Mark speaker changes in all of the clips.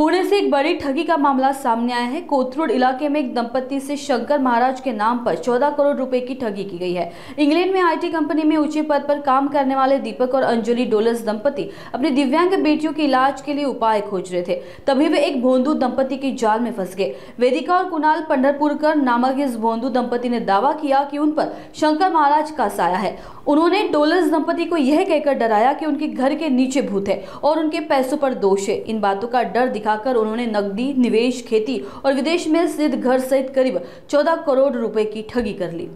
Speaker 1: पुणे से एक बड़ी ठगी का मामला सामने आया है। कोथरूड इलाके में एक दंपति से शंकर महाराज के नाम पर 14 करोड़ रुपए की ठगी की गई है। इंग्लैंड में आईटी कंपनी में ऊंचे पद पर काम करने वाले दीपक और अंजलि डोलस दंपति अपनी दिव्यांग बेटियों के इलाज के लिए उपाय खोज रहे थे, तभी वे एक भोंदू दंपति की जाल में फंस गए। वेदिका और कुणाल पंढरपुरकर नामक इस भोंदू दंपति ने दावा किया कि उन पर शंकर महाराज का साया है। उन्होंने डोलस दंपति को यह कहकर डराया कि उनके घर के नीचे भूत है और उनके पैसों पर दोष है। इन बातों का डर दिखाकर उन्होंने नकदी, निवेश, खेती और विदेश में स्थित घर सहित करीब 14 करोड़ रुपए की ठगी कर ली।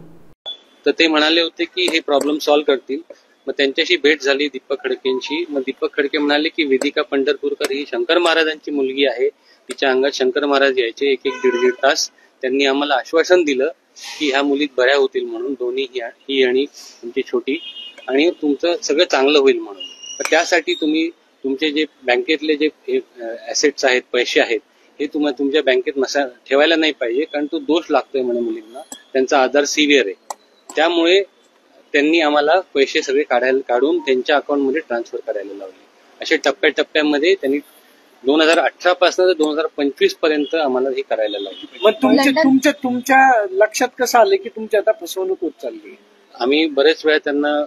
Speaker 2: तर ते म्हणाले होते की हे प्रॉब्लेम सॉल्व करतील। मग त्यांच्याशी भेट झाली दीपक खडकेंची। मग दीपक खडके म्हणाले की वेदिका पंढरपूरकर ही शंकर महाराजांची मुलगी आहे, तिच्या अंगात शंकर महाराज यायचे एक दीड तास। त्यांनी आम्हाला आश्वासन दिलं की ह्या मुलीत बऱ्या होतील म्हणून, दोन्ही ही आणि तुमची छोटी, आणि तुमचं सगळं चांगलं होईल म्हणून। तर त्यासाठी तुम्ही तुमचे जे बँकेतले जे ऍसेट्स आहेत, पैसे आहेत, हे तुम्ही तुमच्या बँकेत ठेवायला नाही पाहिजे, कारण तो दोष लागतोय म्हणे मुलींना, त्यांचा आजार सिव्हिअर आहे। त्यामुळे त्यांनी आम्हाला पैसे सगळे काढून त्यांच्या अकाउंटमध्ये ट्रान्सफर करायला लावले। असे टप्प्याटप्प्यामध्ये त्यांनी 2018 पासून तर 2025 पर्यंत आम्हाला हे करायला लावले।
Speaker 3: मग तुमच्या लक्षात कसं आलं की तुमची आता फसवणूक होत चालली?
Speaker 2: आम्ही बरेच वेळा त्यांना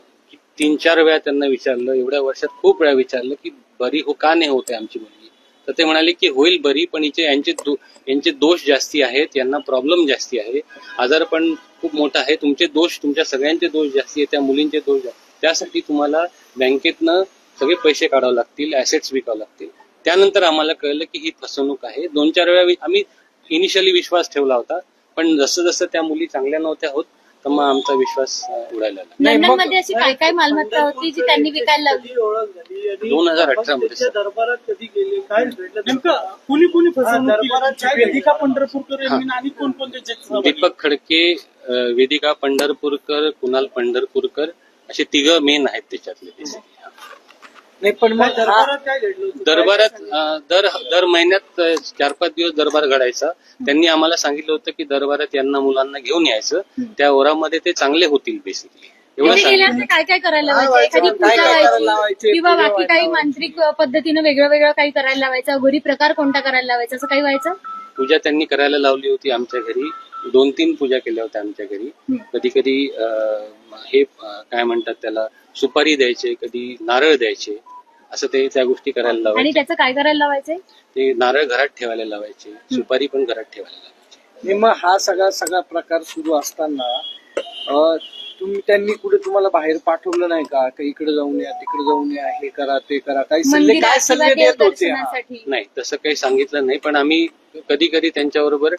Speaker 2: 3-4 वेळा त्यांना विचारलं, एवढ्या वर्षात खूप वेळा विचारलं की बरी का नाही होते आमची मुलगी। तर ते म्हणाले की होईल बरी, पण यांचे दोष जास्ती आहेत, यांना प्रॉब्लेम जास्ती आहे, आजार पण खूप मोठा आहे, तुमचे दोष, तुमच्या सगळ्यांचे दोष जास्ती आहे, त्या मुलींचे दोष, त्यासाठी तुम्हाला बँकेतनं सगळे पैसे काढावे लागतील, ऍसेट्स विकावे लागतील। त्यानंतर आम्हाला कळलं की ही फसवणूक आहे। 2-4 वेळा आम्ही इनिशियली विश्वास ठेवला होता, पण जसं जसं त्या मुली चांगल्या नव्हत्या होत तर मग आमचा विश्वास उडायला लागला।
Speaker 4: लंडनमध्ये अशी काय काय मालमत्ता होती जी त्यांनी विकायला लागली?
Speaker 2: 2018 मध्ये
Speaker 3: दरबारात कधी गेले, काय भेटलं, नेमकं कुणी फसवणूक? वेदिका पंढरपूरकर आणि कोणकोणते?
Speaker 2: दीपक खडके, वेदिका पंढरपूरकर, कुणाल पंढरपूरकर, असे 3 मेन आहेत त्याच्यातले।
Speaker 3: नाही, पण मग दरबारात काय घडलं?
Speaker 2: दरबारात दर महिन्यात 4-5 दिवस दरबार घडायचा। त्यांनी आम्हाला सांगितलं होतं की दरबारात यांना मुलांना घेऊन यायचं, त्या ओरामध्ये ते चांगले होतील बेसिकली, एवढं सांगितलं।
Speaker 4: काय काय करायला लावायचं? एखादी पूजा व्हायची किंवा बाकी काही मांत्रिक पद्धतीनं वेगळं काही करायला लावायचं? घरी प्रकार कोणता करायला लावायचा, असं काही व्हायचं?
Speaker 2: पूजा त्यांनी करायला लावली होती आमच्या घरी, 2-3 पूजा केल्या होत्या आमच्या घरी। कधी कधी हे काय म्हणतात त्याला, सुपारी द्यायचे, कधी नारळ द्यायचे, असं ते त्या गोष्टी करायला लावायचे।
Speaker 4: आणि त्याचं काय करायला लावायचे?
Speaker 2: ते नारळ घरात ठेवायला लावायचे, सुपारी पण घरात ठेवायला लावायचे।
Speaker 3: मग हा सगळा प्रकार सुरू असताना त्यांनी कुठे तुम्हाला बाहेर पाठवलं नाही का? इकडे जाऊन या, तिकडे जाऊन या, हे करा, ते करा, काही सल्ले देत होते?
Speaker 2: नाही, तसं काही सांगितलं नाही, पण आम्ही कधी कधी त्यांच्याबरोबर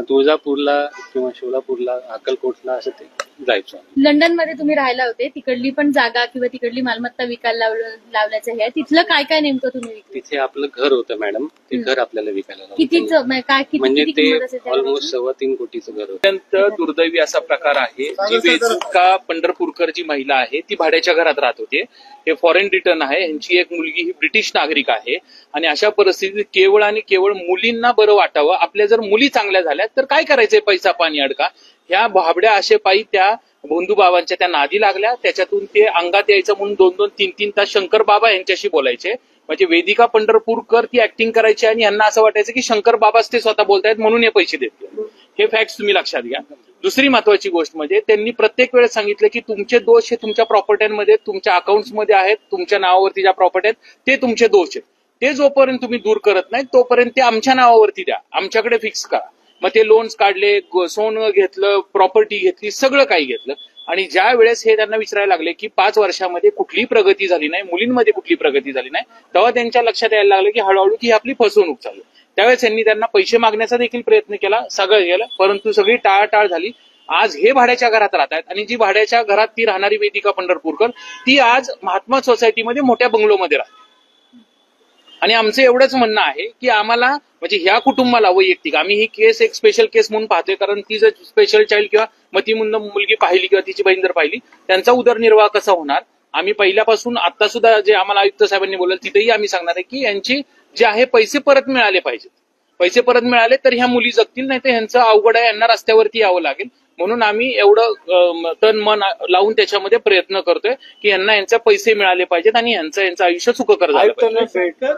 Speaker 2: तुळजापूरला किंवा सोलापूरला, अक्कलकोटला असं ते जायचो।
Speaker 4: लंडनमध्ये तुम्ही राहायला होते, तिकडली पण जागा किंवा तिकडली मालमत्ता विकायला लावल्याचं आहे, तिथलं काय काय नेमकं तुम्ही विकलं?
Speaker 2: तिथे आपलं घर होतं मॅडम, ते घर आपल्याला विकायला लावलं।
Speaker 4: म्हणजे
Speaker 2: ते ऑलमोस्ट 3.25 कोटीचं घर होतं।
Speaker 5: अत्यंत दुर्दैवी असा प्रकार आहे। जी वेदिका पंढरपूरकर जी महिला आहे ती भाड्याच्या घरात राहत होते। हे फॉरेन रिटर्न आहे, यांची एक मुलगी ही ब्रिटिश नागरिक आहे, आणि अशा परिस्थितीत केवळ आणि केवळ मुलींना बरं वाटावं, आपल्या जर मुली चांगल्या झाल्या तर काय करायचंय, पैसा पाणी अडका, ह्या भाबड्या आशेपायी त्या भोंदू बाबांच्या त्या नादी लागल्या। त्याच्यातून ते अंगात यायचं म्हणून 2-2, 3-3 तास शंकर बाबा यांच्याशी बोलायचे। म्हणजे वेदिका पंढरपूरकर ती ऍक्टिंग करायची आणि यांना असं वाटायचं की शंकर बाबाच ते स्वतः बोलतायत म्हणून हे पैसे देतील। हे फॅक्ट्स तुम्ही लक्षात घ्या। दुसरी महत्वाची गोष्ट म्हणजे त्यांनी प्रत्येक वेळेस सांगितलं की तुमचे दोष हे तुमच्या प्रॉपर्ट्यांमध्ये, तुमच्या अकाउंट्समध्ये आहेत, तुमच्या नावावरती ज्या प्रॉपर्टी आहेत ते तुमचे दोष आहेत, ते जोपर्यंत तुम्ही दूर करत नाही तोपर्यंत ते आमच्या नावावरती द्या, आमच्याकडे फिक्स करा। मग ते लोन्स काढले, सोनं घेतलं, प्रॉपर्टी घेतली, सगळं काही घेतलं, आणि ज्या वेळेस हे त्यांना विचारायला लागले की 5 वर्षामध्ये कुठलीही प्रगती झाली नाही, मुलींमध्ये कुठली प्रगती झाली नाही, तेव्हा त्यांच्या लक्षात यायला लागलं की हळूहळू की ही आपली फसवणूक चालू। त्यावेळेस यांनी त्यांना पैसे मागण्याचा देखील प्रयत्न केला, सगळं केलं, परंतु सगळी टाळाटाळ झाली। आज हे भाड्याच्या घरात राहत आहेत, आणि जी भाड्याच्या घरात ती राहणारी वेदिका पंढरपूरकर ती आज महात्मा सोसायटीमध्ये मोठ्या बंगलोमध्ये राहते। आणि आमचं एवढंच म्हणणं आहे की आम्हाला, म्हणजे ह्या कुटुंबाला वैयक्तिक आम्ही ही केस एक स्पेशल केस म्हणून पाहतोय, कारण ती जर स्पेशल चाइल्ड किंवा मतिमंद मुलगी पाहिली किंवा तिची बहीण जर पाहिली, त्यांचा उदरनिर्वाह कसा होणार। आम्ही पहिल्यापासून आता सुद्धा जे आम्हाला आयुक्त साहेबांनी बोललं तिथेही आम्ही सांगणार आहे की यांची जे आहे पैसे परत मिळाले पाहिजेत, पैसे परत मिळाले तर ह्या मुली जगतील, नाही तर ह्यांचं अवघड आहे, यांना रस्त्यावरती यावं लागेल। म्हणून आम्ही एवढं तन मन लावून त्याच्यामध्ये प्रयत्न करतोय की यांना यांचे पैसे मिळाले पाहिजेत आणि यांचं आयुष्य सुखकर झालं पाहिजे।